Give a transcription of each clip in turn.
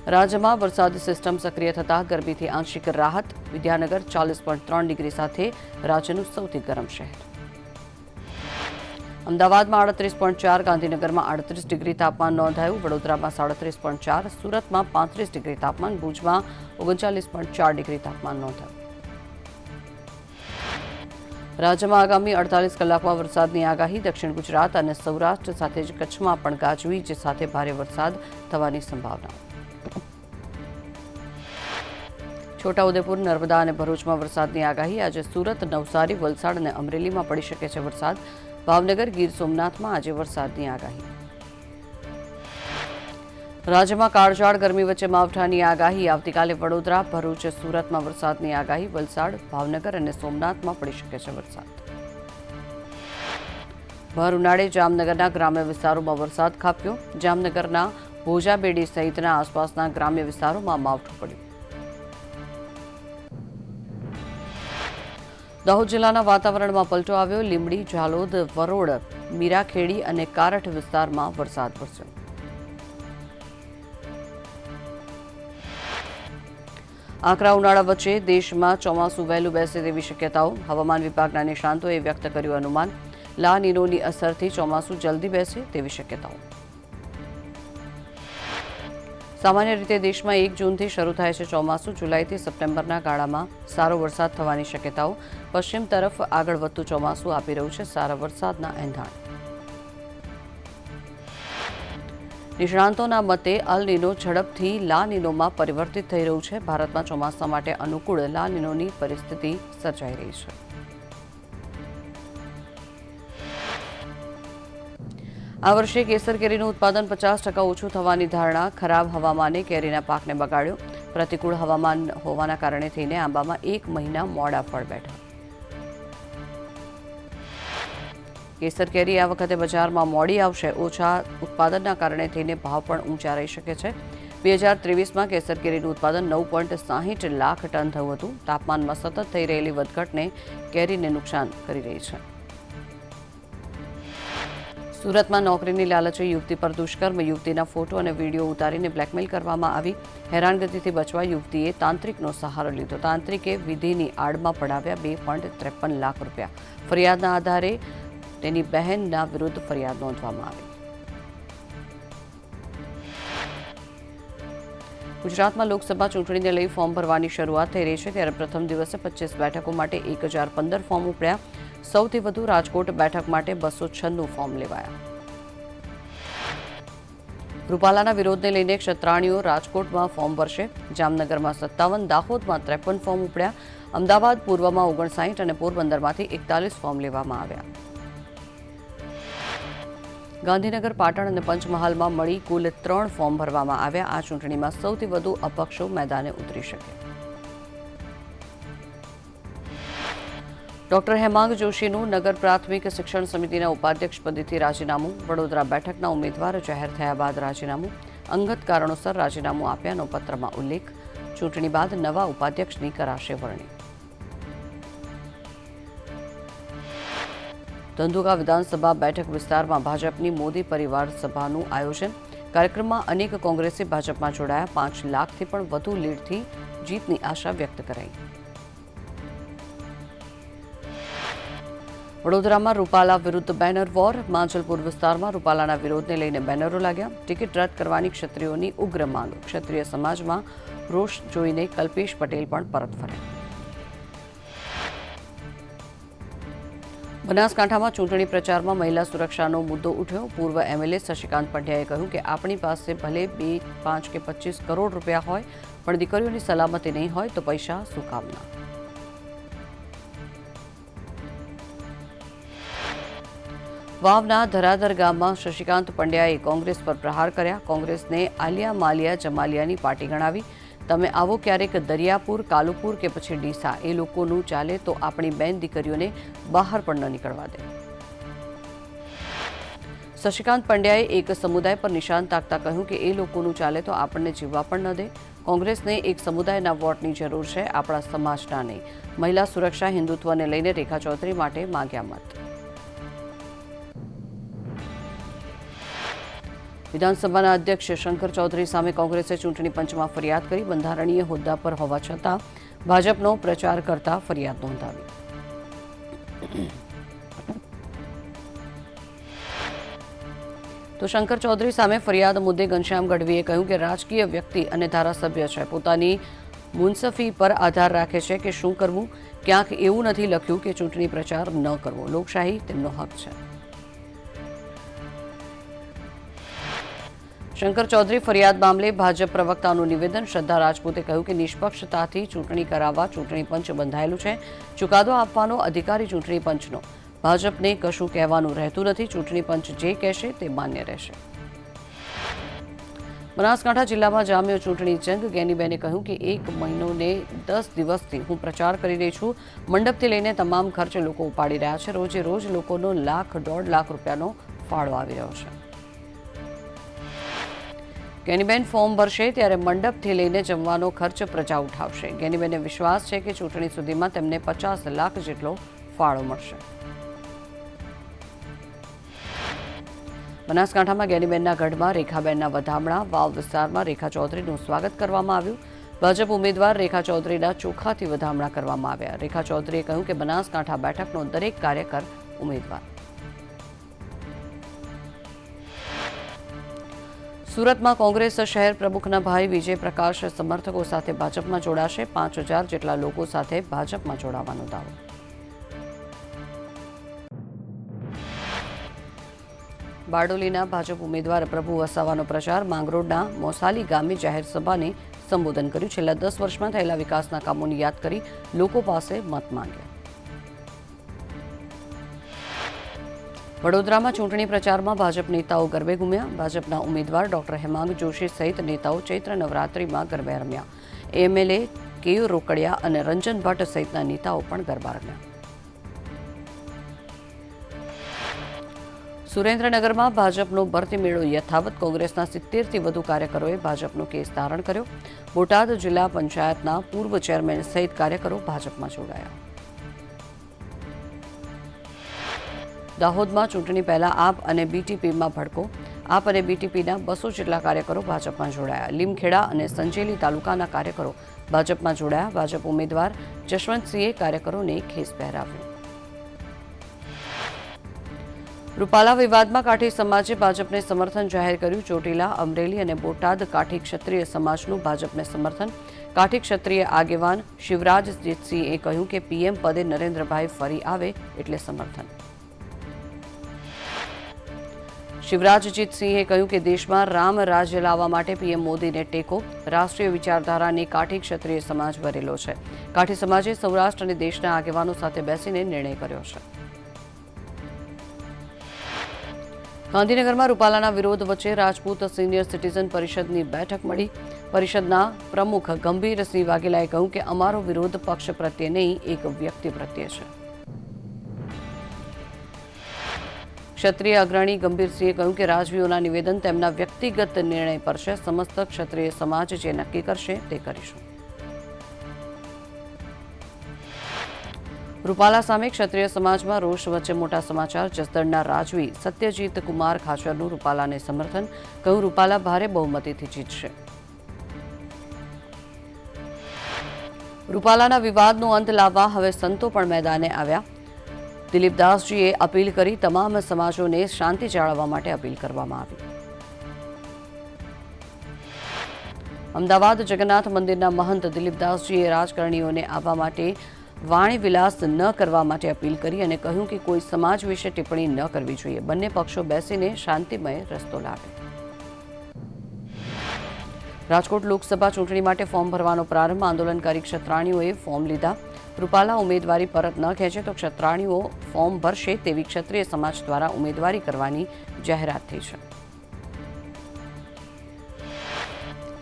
રાજ્યમાં વરસાદી સિસ્ટમ સક્રિય થતાં ગરમીથી આંશિક રાહત. વિદ્યાનગર 40.3 ડિગ્રી સાથે રાજ્યનું સૌથી ગરમ શહેર. અમદાવાદમાં 38.4, ગાંધીનગરમાં 38 ડિગ્રી તાપમાન નોંધાયું. વડોદરામાં 37.4, સુરતમાં 35 ડિગ્રી તાપમાન, ભુજમાં 39.4 ડિગ્રી તાપમાન નોંધાયું. રાજ્યમાં આગામી 48 કલાકમાં વરસાદની આગાહી. દક્ષિણ ગુજરાત અને સૌરાષ્ટ્ર સાથે જ કચ્છમાં પણ ગાજવીજ સાથે ભારે વરસાદ થવાની સંભાવના. છોટાઉદેપુર, નર્મદા અને ભરૂચમાં વરસાદની આગાહી. આજે સુરત, નવસારી, વલસાડ અને અમરેલીમાં પડી શકે છે વરસાદ. ભાવનગર, ગીર સોમનાથમાં આજે વરસાદની આગાહી. રાજ્યમાં કાળઝાળ ગરમી વચ્ચે માવઠાની આગાહી. આવતીકાલે વડોદરા, ભરૂચ, સુરતમાં વરસાદની આગાહી. વલસાડ, ભાવનગર અને સોમનાથમાં પડી શકે છે વરસાદ. ભર ઉનાળે જામનગરના ગ્રામ્ય વિસ્તારોમાં વરસાદ ખાબક્યો. જામનગરના ભોજાબેડી સહિતના આસપાસના ગ્રામ્ય વિસ્તારોમાં માવઠું પડ્યું. દાહોદ જિલ્લાના વાતાવરણમાં પલટો આવ્યો. લીંબડી, ઝાલોદ, વરોડ, મીરાખેડી અને કારઠ વિસ્તારમાં વરસાદ વરસ્યો. આકરા ઉનાળા વચ્ચે દેશમાં ચોમાસું વહેલું બેસે તેવી શક્યતાઓ. હવામાન વિભાગના નિષ્ણાંતોએ વ્યક્ત કર્યું અનુમાન. લા નીનોની અસરથી ચોમાસું જલ્દી બેસે તેવી શક્યતાઓ. સામાન્ય રીતે દેશમાં 1 જૂનથી શરૂ થાય છે ચોમાસું. જુલાઈથી સપ્ટેમ્બરના ગાળામાં સારો વરસાદ થવાની શક્યતાઓ. પશ્ચિમ તરફ આગળ વધતું ચોમાસું આપી રહ્યું છે સારા વરસાદના એંધાણ. નિષ્ણાંતોના મતે અલ નીનો ઝડપથી લા નીનોમાં પરિવર્તિત થઈ રહ્યું છે. ભારતમાં ચોમાસા માટે અનુકૂળ લા નીનોની પરિસ્થિતિ સર્જાઈ રહી છે. આ વર્ષે કેસર કેરીનું ઉત્પાદન 50% ઓછું થવાની ધારણા. ખરાબ હવામાને કેરીના પાકને બગાડ્યો. પ્રતિકૂળ હવામાન હોવાના કારણે થઈને આંબામાં 1 મહિના મોડા ફળ બેઠા. કેસર કેરી આ વખતે બજારમાં મોડી આવશે. ઓછા ઉત્પાદનના કારણે થઈને ભાવ પણ ઊંચા રહી શકે છે. 2023માં કેસર કેરીનું ઉત્પાદન 9.60 લાખ ટન થયું હતું. તાપમાનમાં સતત થઈ રહેલી વધઘટને કેરીને નુકસાન કરી રહી છે. સુરતમાં નોકરીની લાલચે યુવતી પર દુષ્કર્મ. યુવતીના ફોટો અને વિડીયો ઉતારીને બ્લેકમેલ કરવામાં આવી. હેરાનગતિથી બચવા યુવતીએ તાંત્રિકનો સહારો લીધો. તાંત્રિકે વિધિની આડમાં પડાવ્યા 2.53 લાખ રૂપિયા. ફરિયાદના આધારે તેની બહેનના વિરુદ્ધ ફરિયાદ નોંધવામાં આવી. ગુજરાતમાં લોકસભા ચૂંટણીને લઈ ફોર્મ ભરવાની શરૂઆત થઈ રહી છે. ત્યારે પ્રથમ દિવસે 25 બેઠકો માટે 1015 ફોર્મ ઉપડ્યા. સૌથી વધુ રાજકોટ બેઠક માટે 296 ફોર્મ લેવાયા. રૂપાલાના વિરોધને લઈને ક્ષત્રાણીઓ રાજકોટમાં ફોર્મ ભરશે. જામનગરમાં 57, દાહોદમાં 53 ફોર્મ ઉપડ્યા. અમદાવાદ પૂર્વમાં 59 અને પોરબંદરમાંથી 41 ફોર્મ લેવામાં આવ્યા. ગાંધીનગર, પાટણ અને પંચમહાલમાં મળી કુલ 3 ફોર્મ ભરવામાં આવ્યા. આ ચૂંટણીમાં સૌથી વધુ અપક્ષો મેદાને ઉતરી શકે. ડોક્ટર હેમાંગ જોશીનું નગર પ્રાથમિક શિક્ષણ સમિતિના ઉપાધ્યક્ષ પદેથી રાજીનામું. વડોદરા બેઠકના ઉમેદવાર જાહેર થયા બાદ રાજીનામું. અંગત કારણોસર રાજીનામું આપ્યાનો પત્રમાં ઉલ્લેખ. ચૂંટણી બાદ નવા ઉપાધ્યક્ષની કરાશે વરણી. ધંધુકા વિધાનસભા બેઠક વિસ્તારમાં ભાજપની મોદી પરિવાર સભાનું આયોજન. કાર્યક્રમમાં અનેક કોંગ્રેસી ભાજપમાં જોડાયા. 5 લાખથી પણ વધુ લીડથી જીતની આશા વ્યક્ત કરાઈ. વડોદરામાં રૂપાલા વિરુદ્ધ બેનર વોર. માંજલપુર વિસ્તારમાં રૂપાલાના વિરોધને લઈને બેનરો લાગ્યા. ટિકિટ રદ કરવાની ક્ષત્રિયોની ઉગ્ર માંગ. ક્ષત્રિય સમાજમાં રોષ જોઈને કલ્પેશ પટેલ પણ પરત ફર્યા. બનાસકાંઠામાં ચૂંટણી પ્રચારમાં મહિલા સુરક્ષાનો મુદ્દો ઉઠ્યો. પૂર્વ એમએલએ શશિકાંત પંડ્યાએ કહ્યું કે આપણી પાસે ભલે 2, 5 કે 25 કરોડ રૂપિયા હોય, પણ દીકરીઓની સલામતી નહીં હોય તો પૈસા શું કામના. વાવના ધરાધર ગામમાં શશિકાંત પંડ્યાએ કોંગ્રેસ પર પ્રહાર કર્યા. કોંગ્રેસને આલિયા માલિયા જમાલિયાની પાર્ટી ગણાવી. તમે આવો ક્યારેક દરિયાપુર, કાલુપુર કે પછી ડીસા. એ લોકોનું ચાલે તો આપણી બેન દીકરીઓને બહાર પણ ન નીકળવા દે. શશિકાંત પંડ્યાએ એક સમુદાય પર નિશાન તાકતા કહ્યું કે એ લોકોનું ચાલે તો આપણને જીવવા પણ ન દે. કોંગ્રેસને એક સમુદાયના વોટની જરૂર છે, આપણા સમાજના નહીં. મહિલા સુરક્ષા હિન્દુત્વને લઈને રેખા ચૌધરી માટે માંગ્યા મત. વિધાનસભાના અધ્યક્ષ શંકર ચૌધરી સામે કોંગ્રેસે ચૂંટણી પંચમાં ફરિયાદ કરી. બંધારણીય હોદ્દા પર હોવા છતાં ભાજપનો પ્રચાર કરતા ફરિયાદ નોંધાવી. તો શંકર ચૌધરી સામે ફરિયાદ મુદ્દે ઘનશ્યામ ગઢવીએ કહ્યું કે રાજકીય વ્યક્તિ અને ધારાસભ્ય છે, પોતાની મુનસફી પર આધાર રાખે છે કે શું કરવું. ક્યાંક એવું નથી લખ્યું કે ચૂંટણી પ્રચાર ન કરવો. લોકશાહી તેમનો હક છે. શંકર ચૌધરી ફરિયાદ મામલે ભાજપ પ્રવક્તાનું નિવેદન. શ્રદ્ધા રાજપૂતે કહ્યું કે નિષ્પક્ષતાથી ચૂંટણી કરાવવા ચૂંટણી પંચ બંધાયેલું છે. ચુકાદો આપવાનો અધિકારી ચૂંટણી પંચનો. ભાજપને કશું કહેવાનું રહેતું નથી. ચૂંટણી પંચ જે કહેશે તે માન્ય રહેશે. બનાસકાંઠા જિલ્લામાં જામ્યો ચૂંટણી જંગ. ગેનીબેને કહ્યું કે 1 મહિનો ને 10 દિવસથી હું પ્રચાર કરી રહી છું. મંડપથી લઈને તમામ ખર્ચ લોકો ઉપાડી રહ્યા છે. રોજે રોજ લોકોનો $1.5 લાખ રૂપિયાનો ફાળો આવી રહ્યો છે. ગેનીબેન ફોર્મ ભરશે ત્યારે મંડપથી લઈને જમવાનો ખર્ચ પ્રજા ઉઠાવશે. ગેનીબેનને વિશ્વાસ છે કે ચૂંટણી સુધીમાં તેમને 50 લાખ જેટલો ફાળો મળશે. બનાસકાંઠામાં ગેનીબેનના ગઢમાં રેખાબેનના વધામણા. વાવ વિસ્તારમાં રેખા ચૌધરીનું સ્વાગત કરવામાં આવ્યું. ભાજપ ઉમેદવાર રેખા ચૌધરીના ચોખાથી વધામણા કરવામાં આવ્યા. રેખા ચૌધરીએ કહ્યું કે બનાસકાંઠા બેઠકનો દરેક કાર્યકર ઉમેદવાર. સુરતમાં કોંગ્રેસ શહેર પ્રમુખના ભાઈ વિજય પ્રકાશ સમર્થકો સાથે ભાજપમાં જોડાશે. 5000 જેટલા લોકો સાથે ભાજપમાં જોડાવાનો દાવો. બારડોલીના ભાજપ ઉમેદવાર પ્રભુ વસાવાનો પ્રચાર. માંગરોળના મોસાલી ગામે જાહેર સભાને સંબોધન કર્યું. છેલ્લા 10 વર્ષમાં થયેલા વિકાસના કામોની યાદ કરી લોકો પાસે મત માંગ્યા. વડોદરામાં ચૂંટણી પ્રચારમાં ભાજપ નેતાઓ ગરબે ઘૂમ્યા. ભાજપના ઉમેદવાર ડોક્ટર હેમાંગ જોશી સહિત નેતાઓ ચૈત્ર નવરાત્રિમાં ગરબે રમ્યા. એમએલએ કેયુ રોકડિયા અને રંજન ભટ્ટ સહિતના નેતાઓ પણ ગરબા રમ્યા. સુરેન્દ્રનગરમાં ભાજપનો ભરતી મેળો યથાવત. કોંગ્રેસના 70થી વધુ કાર્યકરોએ ભાજપનો કેસ ધારણ કર્યો. બોટાદ જિલ્લા પંચાયતના પૂર્વ ચેરમેન સહિત કાર્યકરો ભાજપમાં જોડાયા. દાહોદમાં ચૂંટણી પહેલા આપ અને બીટીપીમાં ભડકો. આપ અને બીટીપીના 200 જેટલા કાર્યકરો ભાજપમાં જોડાયા. લીમખેડા અને સંજેલી તાલુકાના કાર્યકરો ભાજપમાં જોડાયા. ભાજપ ઉમેદવાર જશવંતસિંહે કાર્યકરોને ખેસ પહેરાવ્યો. રૂપાલા વિવાદમાં કાઠી સમાજે ભાજપને સમર્થન જાહેર કર્યું. ચોટીલા, અમરેલી અને બોટાદ કાઠી ક્ષત્રિય સમાજનું ભાજપને સમર્થન. કાઠી ક્ષત્રિય આગેવાન શિવરાજજીતસિંહે કહ્યું કે પીએમ પદે નરેન્દ્રભાઈ ફરી આવે એટલે સમર્થન. શિવરાજજીતસિંહે કહ્યું કે દેશમાં રામ રાજ્ય લાવવા માટે પીએમ મોદીને ટેકો. રાષ્ટ્રીય વિચારધારાને કાઠી ક્ષત્રિય સમાજ ભરેલો છે. કાઠી સમાજે સૌરાષ્ટ્ર અને દેશના આગેવાનો સાથે બેસીને નિર્ણય કર્યો છે. ગાંધીનગરમાં રૂપાલાના વિરોધ વચ્ચે રાજપૂત સિનિયર સિટીઝન પરિષદની બેઠક મળી. પરિષદના પ્રમુખ ગંભીરસિંહ વાઘેલાએ કહ્યું કે અમારો વિરોધ પક્ષ પ્રત્યે નહીં, એક વ્યક્તિ પ્રત્યે છે. ક્ષત્રિય અગ્રણી ગંભીરસિંહે કહ્યું કે રાજવીઓના નિવેદન તેમના વ્યક્તિગત નિર્ણય પર છે. સમસ્ત ક્ષત્રિય સમાજ જે નક્કી કરશે તે કરીશું. રૂપાલા સામે ક્ષત્રિય સમાજમાં રોષ વચ્ચે મોટા સમાચાર. જસદણના રાજવી સત્યજીત કુમાર ખાચરનું રૂપાલાને સમર્થન. કહ્યું રૂપાલા ભારે બહુમતીથી જીતશે. રૂપાલાના વિવાદનો અંત લાવવા હવે સંતો પણ મેદાને આવ્યા. દિલીપદાસજીએ અપીલ કરી. તમામ સમાજોને શાંતિ જાળવવા માટે અપીલ કરવામાં આવી. અમદાવાદ જગન્નાથ મંદિરના મહંત દિલીપદાસજીએ રાજકારણીઓને આવવા માટે વાણી વિલાસ ન કરવા માટે અપીલ કરી અને કહ્યું કે કોઈ સમાજ વિશે ટિપ્પણી ન કરવી જોઈએ. બંને પક્ષો બેસીને શાંતિમય રસ્તો લાવે. રાજકોટ લોકસભા ચૂંટણી માટે ફોર્મ ભરવાનો પ્રારંભ. આંદોલનકારી ક્ષત્રાણીઓએ ફોર્મ લીધા. રૂપાલા ઉમેદવારી પરત ન ખેંચે તો ક્ષત્રાણીઓ ફોર્મ ભરશે તેવી ક્ષત્રિય સમાજ દ્વારા ઉમેદવારી કરવાની જાહેરાત થઈ છે.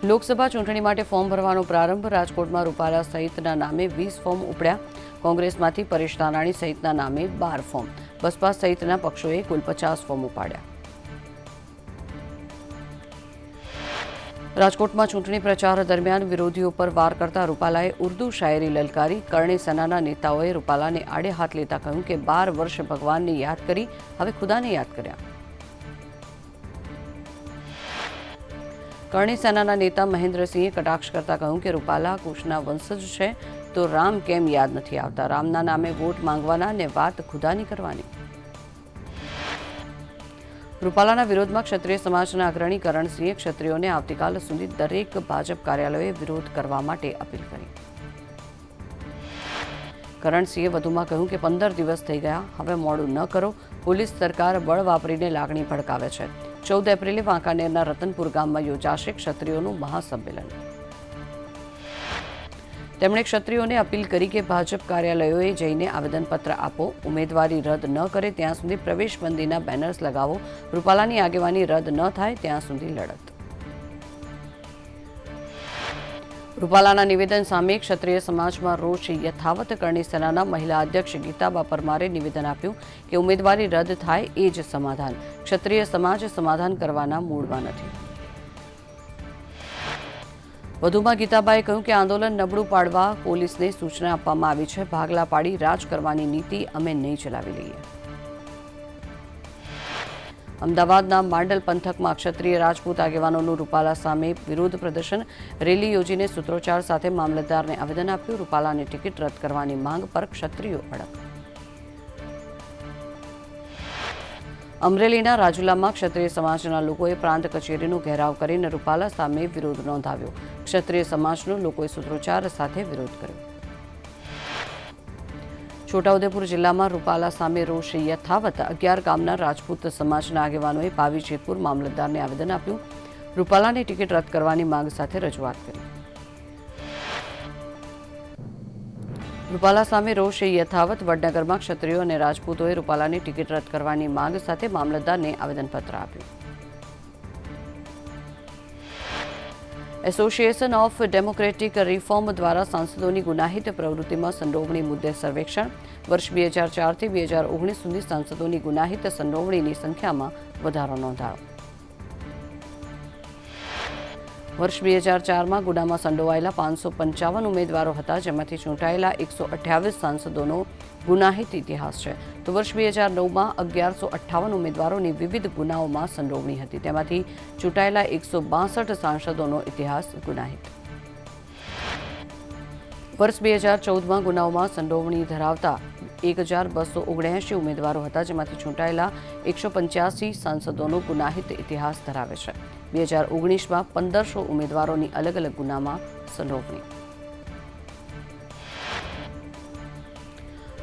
લોકસભા ચૂંટણી માટે ફોર્મ ભરવાનો પ્રારંભ. રાજકોટમાં રૂપાલા સહિતના નામે 20 ફોર્મ ઉપડ્યા. કોંગ્રેસમાંથી પરેશ ધાનાણી સહિતના નામે 12 ફોર્મ. બસપા સહિતના પક્ષોએ કુલ 50 ફોર્મ ઉપાડ્યા. રાજકોટમાં ચૂંટણી પ્રચાર દરમિયાન વિરોધીઓ પર વાર કરતા રૂપાલાએ ઉર્દુ શાયરી લલકારી. કરણી સેનાના નેતાઓએ રૂપાલાને આડે હાથ લેતા કહ્યું કે 12 વર્ષ ભગવાનને યાદ કરી, હવે ખુદાને યાદ કર્યા. કરણી સેનાના નેતા મહેન્દ્રસિંહે કટાક્ષ કરતા કહ્યું કે રૂપાલા કુશના વંશજ છે તો રામ કેમ યાદ નથી આવતા? રામના નામે વોટ માંગવાના ને વાત ખુદાની કરવાની. રૂપાલાના વિરોધમાં ક્ષત્રિય સમાજના અગ્રણી કરણસિંહે ક્ષત્રિયોને આવતીકાલ સુધી દરેક ભાજપ કાર્યાલયોએ વિરોધ કરવા માટે અપીલ કરી. કરણસિંહે વધુમાં કહ્યું કે 15 દિવસ થઈ ગયા, હવે મોડું ન કરો. પોલીસ સરકાર બળ વાપરીને લાગણી ભડકાવે છે. 14 એપ્રિલે વાંકાનેરના રતનપુર ગામમાં યોજાશે ક્ષત્રિયોનું મહાસંમેલન. તેમણે ક્ષત્રિયોને અપીલ કરી કે ભાજપ કાર્યાલયોએ જઈને આવેદનપત્ર આપો. ઉમેદવારી રદ ન કરે ત્યાં સુધી પ્રવેશબંધીના બેનર્સ લગાવો. રૂપાલાની આગેવાની રદ ન થાય ત્યાં સુધી લડત. રૂપાલાના નિવેદન સામે ક્ષત્રિય સમાજમાં રોષ યથાવત. કરણી સેનાના મહિલા અધ્યક્ષ ગીતાબા પરમારે નિવેદન આપ્યું કે ઉમેદવારી રદ થાય એ જ સમાધાન. ક્ષત્રિય સમાજ સમાધાન કરવાના મૂડમાં નથી. વધુમાં ગીતાબાએ કહ્યું કે આંદોલન નબળું પાડવા પોલીસને સૂચના આપવામાં આવી છે. ભાગલા પાડી રાજ કરવાની નીતિ અમે નહીં ચલાવી લઈએ. અમદાવાદના માંડલ પંથકમાં ક્ષત્રિય રાજપૂત આગેવાનોનું રૂપાલા સામે વિરોધ પ્રદર્શન. રેલી યોજીને સૂત્રોચ્ચાર સાથે મામલતદારને આવેદન આપ્યું. રૂપાલાની ટિકિટ રદ કરવાની માંગ પર ક્ષત્રિયો અડગ. અમરેલીના રાજુલામાં ક્ષત્રિય સમાજના લોકોએ પ્રાંત કચેરીનો ઘેરાવ કરીને રૂપાલા સામે વિરોધ નોંધાવ્યો. ક્ષત્રિય સમાજના લોકોએ સૂત્રોચ્ચાર સાથે વિરોધ કર્યો. છોટાઉદેપુર જિલ્લામાં રૂપાલા સામે રોષ યથાવત. 11 ગામના રાજપૂત સમાજના આગેવાનોએ ભાવી જેતપુર મામલતદારને આવેદન આપ્યું. રૂપાલાની ટિકિટ રદ કરવાની માંગ સાથે રજૂઆત કરી. રૂપાલા સામે રોષ યથાવત. વડનગરમાં ક્ષત્રિયો અને રાજપૂતોએ રૂપાલાની ટિકિટ રદ કરવાની માંગ સાથે મામલતદારને આવેદનપત્ર આપ્યું. એસોસિએશન ઓફ ડેમોક્રેટિક રિફોર્મ દ્વારા સાંસદોની ગુનાહિત પ્રવૃત્તિમાં સંડોવણી મુદ્દે સર્વેક્ષણ. વર્ષ 2004થી 2019 સુધી સાંસદોની ગુનાહિત સંડોવણીની સંખ્યામાં વધારો નોંધાયો. વર્ષ 2004માં ગુનામાં સંડોવાયેલા 555 ઉમેદવારો હતા, જેમાંથી ચૂંટાયેલા 128 સાંસદોનો ગુનાહિત ઇતિહાસ છે. તો વર્ષ 2009માં 1158 ઉમેદવારોની વિવિધ ગુનાઓમાં સંડોવણી હતી. તેમાંથી ચૂંટાયેલા 162 સાંસદોનો ઇતિહાસ ગુનાહિત. વર્ષ 2014માં ગુનાઓમાં સંડોવણી ધરાવતા 1279 ઉમેદવારો હતા, જેમાંથી ચૂંટાયેલા 185 સાંસદોનો ગુનાહિત ઇતિહાસ ધરાવે છે. 2019માં 1500 ઉમેદવારોની અલગ અલગ ગુનામાં સંડોવણી.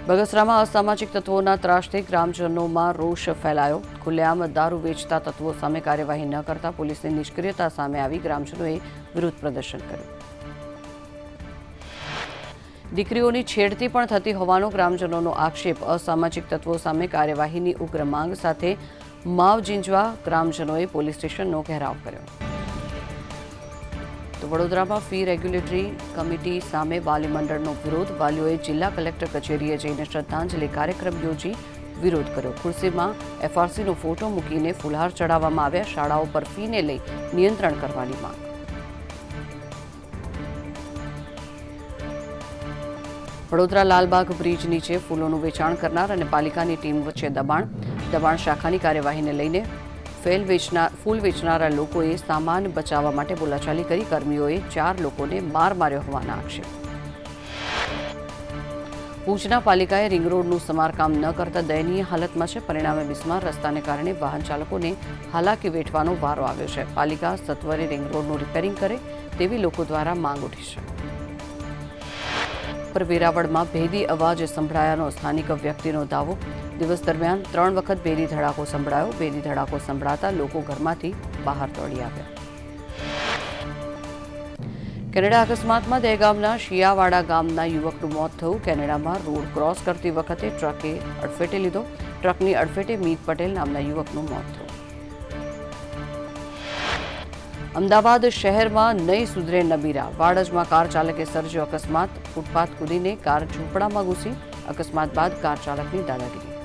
બગસરામાં અસામાજિક તત્વોના ત્રાસથી ગ્રામજનોમાં રોષ ફેલાયો. ખુલ્લેઆમ દારૂ વેચતા તત્વો સામે કાર્યવાહી ન કરતા પોલીસની નિષ્ક્રિયતા સામે આવી ગ્રામજનોએ વિરોધ પ્રદર્શન કર્યું. દીકરીઓની છેડતી પણ થતી હોવાનો ગ્રામજનોનો આક્ષેપ. અસામાજિક તત્વો સામે કાર્યવાહીની ઉગ્ર માંગ સાથે માવ ઝીંઝવા ગ્રામજનોએ પોલીસ સ્ટેશનનો ઘેરાવ કર્યો. તો વડોદરામાં ફી રેગ્યુલેટરી કમિટી સામે વાલી મંડળનો વિરોધ. વાલીઓએ જિલ્લા કલેક્ટર કચેરીએ જઈને શ્રદ્ધાંજલિ કાર્યક્રમ યોજી વિરોધ કર્યો. ખુરશીમાં એફઆરસીનો ફોટો મૂકીને ફુલહાર ચડાવવામાં આવ્યા. શાળાઓ પર ફીને લઈ નિયંત્રણ કરવાની માંગ. વડોદરા લાલબાગ બ્રિજ નીચે ફૂલોનું વેચાણ કરનાર અને પાલિકાની ટીમ વચ્ચે દબાણ. શાખાની કાર્યવાહીને લઈને ફૂલ વેચનારા લોકોએ સામાન બચાવવા માટે બોલાચાલી કરી. કર્મીઓએ 4 લોકોને માર માર્યો હોવાના આક્ષેપ. ભુજના પાલિકાએ રિંગ રોડનું સમારકામ ન કરતા દયનીય હાલતમાં છે. પરિણામે બિસ્માર રસ્તાને કારણે વાહન ચાલકોને હાલાકી વેઠવાનો વારો આવ્યો છે. પાલિકા સત્વરે રિંગ રોડનું રિપેરિંગ કરે તેવી લોકો દ્વારા માંગ ઉઠી છે. વેરાવળમાં ભેદી અવાજ સંભળાયાનો સ્થાનિક વ્યક્તિનો દાવો. દિવસ દરમિયાન 3 વખત ભેદી ધડાકો સંભળાયો. ભેદી ધડાકો સંભળાતા લોકો ઘરમાંથી બહાર દોડી આવ્યા. કેનેડા અકસ્માતમાં દહેગામના શિયાવાડા ગામના યુવકનું મોત થયું. કેનેડામાં રોડ ક્રોસ કરતી વખતે ટ્રકે અડફેટે લીધો. ટ્રકની અડફેટે મીત પટેલ નામના યુવકનું મોત થયું. અમદાવાદ શહેરમાં નહીં સુધરે નબીરા. વાડજમાં કાર ચાલકે સર્જ્યો અકસ્માત. ફૂટપાથ કૂદીને કાર ઝૂંપડામાં ઘૂસી. અકસ્માત બાદ કાર ચાલકની દાદાગીરી.